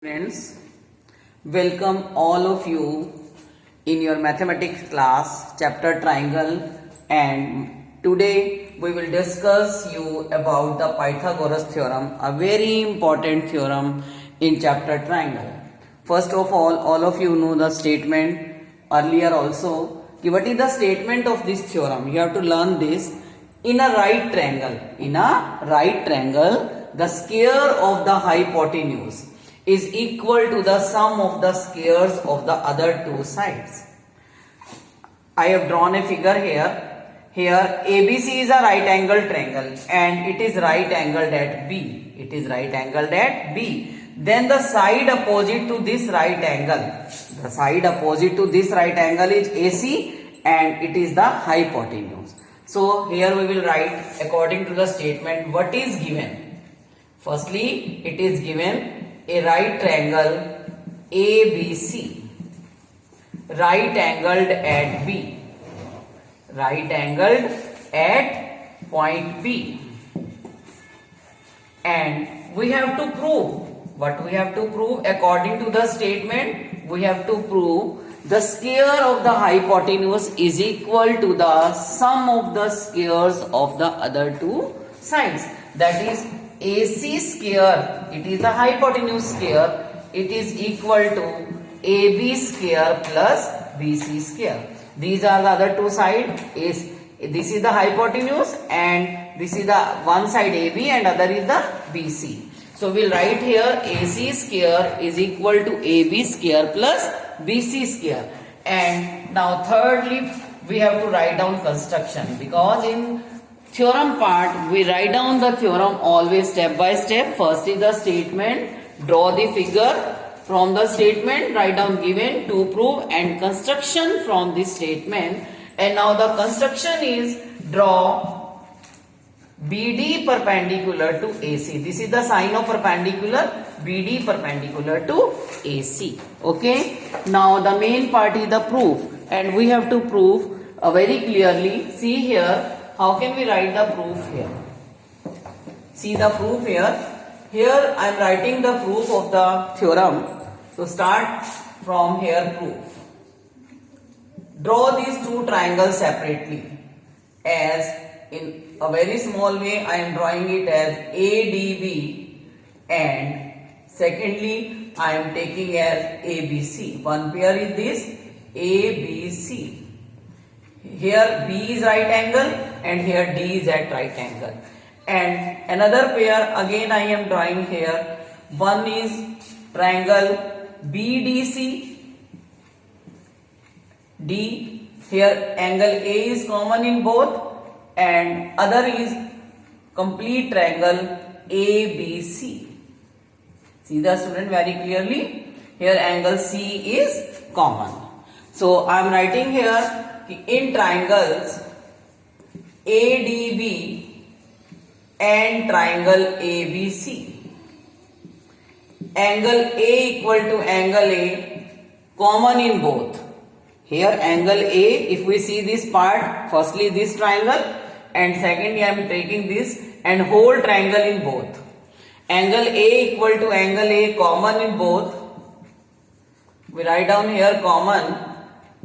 Friends, welcome all of you in your mathematics class, chapter triangle, and today we will discuss you about the Pythagoras theorem, a very important theorem in chapter triangle. First of all of you know the statement earlier also. What is the statement of this theorem? You have to learn this. In a right triangle, the square of the hypotenuse is equal to the sum of the squares of the other two sides. I have drawn a figure here. Here ABC is a right angle triangle and it is right angled at B. Then the side opposite to this right angle, is AC and it is the hypotenuse. So here we will write according to the statement what is given. Firstly, it is given a right triangle ABC, right angled at B, point B, and we have to prove what we have to prove according to the statement. We have to prove the square of the hypotenuse is equal to the sum of the squares of the other two sides. That is AC square, it is the hypotenuse square, it is equal to AB square plus BC square. These are the other two sides. This is the hypotenuse and this is the one side AB and other is the BC. So we'll write here AC square is equal to AB square plus BC square. And now thirdly we have to write down construction, because in theorem part we write down the theorem always step by step. First is the statement, draw the figure, from the statement write down given to prove, and construction from this statement. And now the construction is draw BD perpendicular to AC. This is the sign of perpendicular, BD perpendicular to AC. Okay. Now the main part is the proof, and we have to prove very clearly. See here, how can we write the proof here? See the proof here. Here I am writing the proof of the theorem. So start from here proof. Draw these two triangles separately. As in a very small way I am drawing it as ADB, and secondly I am taking as ABC. One pair is this ABC. Here B is right angle and here D is at right angle. And another pair again I am drawing here. One is triangle BDC D. Here angle A is common in both, and other is complete triangle ABC. See the student very clearly. Here angle C is common. So I am writing here in triangles ADB and triangle ABC, angle A equal to angle A common in both. Here angle A, if we see this part, firstly this triangle and secondly I am taking this and whole triangle in both. Angle A equal to angle A common in both. We write down here common,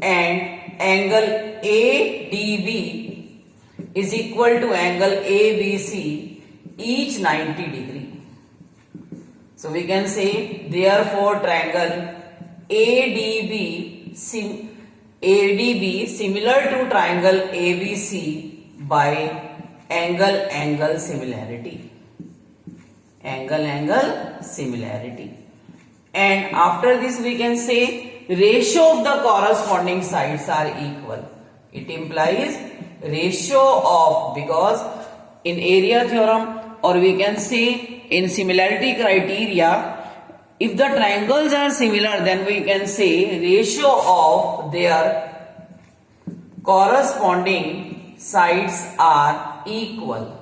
and angle ADB is equal to angle ABC, each 90 degree. So we can say therefore triangle ADB similar to triangle ABC by angle similarity. Angle similarity. And after this we can say ratio of the corresponding sides are equal. It implies ratio of, because in area theorem, or we can say in similarity criteria, if the triangles are similar then we can say ratio of their corresponding sides are equal,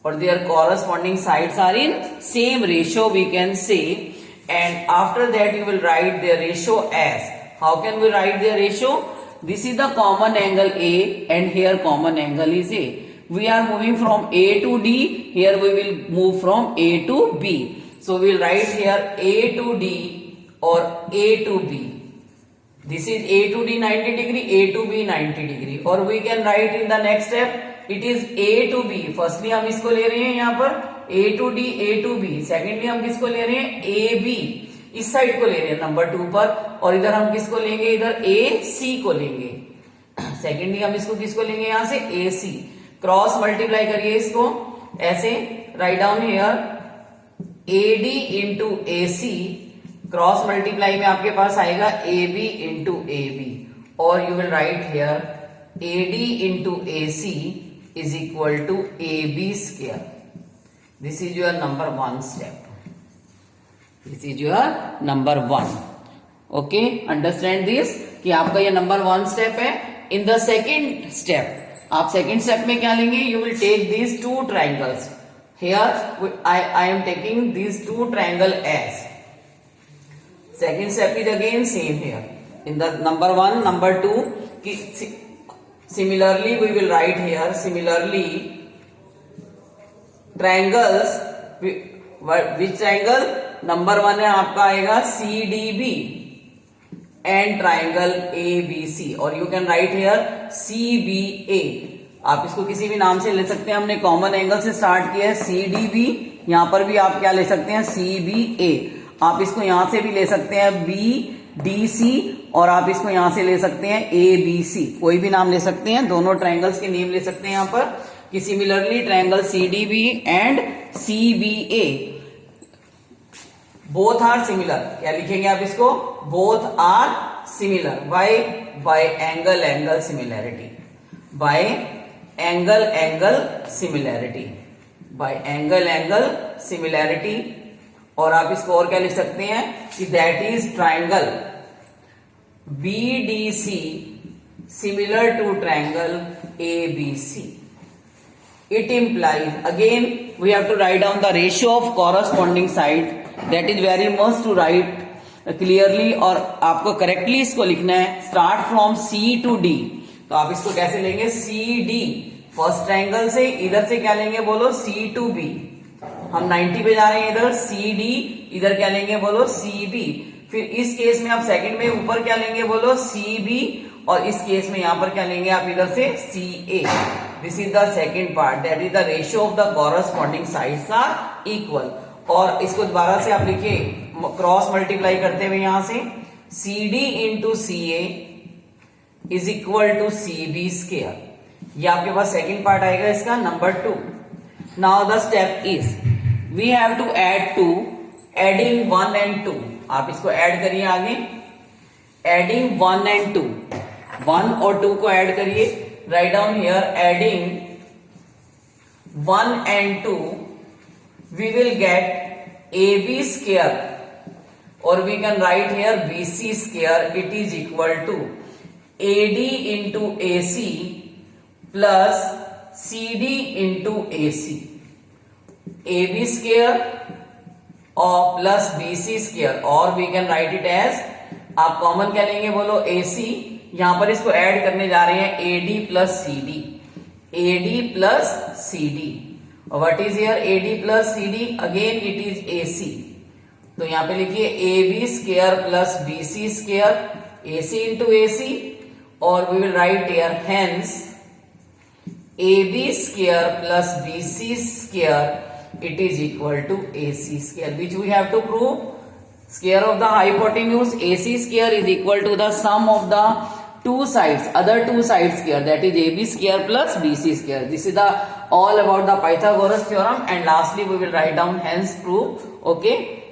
or their corresponding sides are in same ratio we can say. And after that you will write their ratio as, how can we write their ratio? This is the common angle A and here common angle is A. We are moving from A to D, here we will move from A to B. So we'll write here A to D or A to B. This is A to D 90 degree, A to B 90 degree. Or we can write in the next step, it is A to B. Firstly हम इसको ले रहे हैं यहाँ पर A to D, A to B. Secondly हम किसको ले रहे हैं A B, इस साइड को ले रहे हैं नंबर 2 पर. और इधर हम किसको लेंगे, इधर A C को लेंगे. सेकेंडली हम इसको किसको लेंगे, यहाँ से A C. क्रॉस मल्टीप्लाई करिए इसको ऐसे, write down here AD into AC. Cross multiply में आपके पास आएगा AB इंटू AB. और you will write here AD into AC is equal to AB square. This is your number 1 step. This is your number 1. Okay, understand this कि आपका ये number 1 step है. In the second step, आप second step में क्या लेंगे, you will take these two triangles. Here I am taking these two triangle as. Second step is again same here. In the number 1, number 2, similarly we will write here, similarly triangles, which triangle, number 1 है आपका आएगा CDB and triangle ABC. और you can write here CBA. आप इसको किसी भी नाम से ले सकते हैं, हमने कॉमन एंगल से स्टार्ट किया है CDB. यहां पर भी आप क्या ले सकते हैं CBA. आप इसको यहां से भी ले सकते हैं BDC और आप इसको यहां से ले सकते हैं ABC. कोई भी नाम ले सकते हैं, दोनों ट्रायंगल्स के नेम ले सकते हैं यहां पर कि similarly triangle CDB and CBA both are similar. क्या लिखेंगे आप इसको, both are similar by angle similarity, by angle similarity. और आप इसको और क्या लिख सकते हैं कि that is triangle BDC similar to triangle ABC. It implies, again we have to write down the ratio of corresponding side. That is very must to write clearly. और आपको करेक्टली इसको लिखना है. Start from C to D. तो आप इसको कैसे लेंगे, CD फर्स्ट ट्रायंगल से, इधर से क्या लेंगे बोलो C to B. हम 90 पे जा रहे हैं, इधर CD, इधर क्या लेंगे बोलो CB. फिर इस केस में आप सेकंड में ऊपर क्या लेंगे बोलो CB और इस केस में यहां पर क्या लेंगे आप इधर से CA. This is the second part, that is the ratio of the corresponding sides are equal. और इसको दोबारा से आप लिखिए क्रॉस मल्टीप्लाई करते हुए यहां से CD into CA is equal to CB square. ये आपके पास सेकेंड पार्ट आएगा इसका number 2. Now the step is we have to add 2, adding 1 and 2. आप इसको ऐड करिए आगे, एडिंग 1 and 2, 1 और 2 को ऐड करिए. Write down here adding 1 and 2 we will get AB square or we can write here BC square. It is equal to AD into AC plus CD into AC. AB square or plus BC square, or we can write it as, आप common क्या लेंगे बोलो AC. यहां पर इसको add करने जा रहे हैं AD plus CD. AD plus CD. What is here AD plus CD? Again it is AC. तो यहां पे लिखिए AB square plus BC square, AC into AC. और we will write here hence AB square plus BC square it is equal to AC square, which we have to prove. Square of the hypotenuse AC square is equal to the sum of the two sides, other two sides square, that is AB square plus BC square. This is the all about the Pythagoras theorem, and lastly we will write down hence proof. Okay.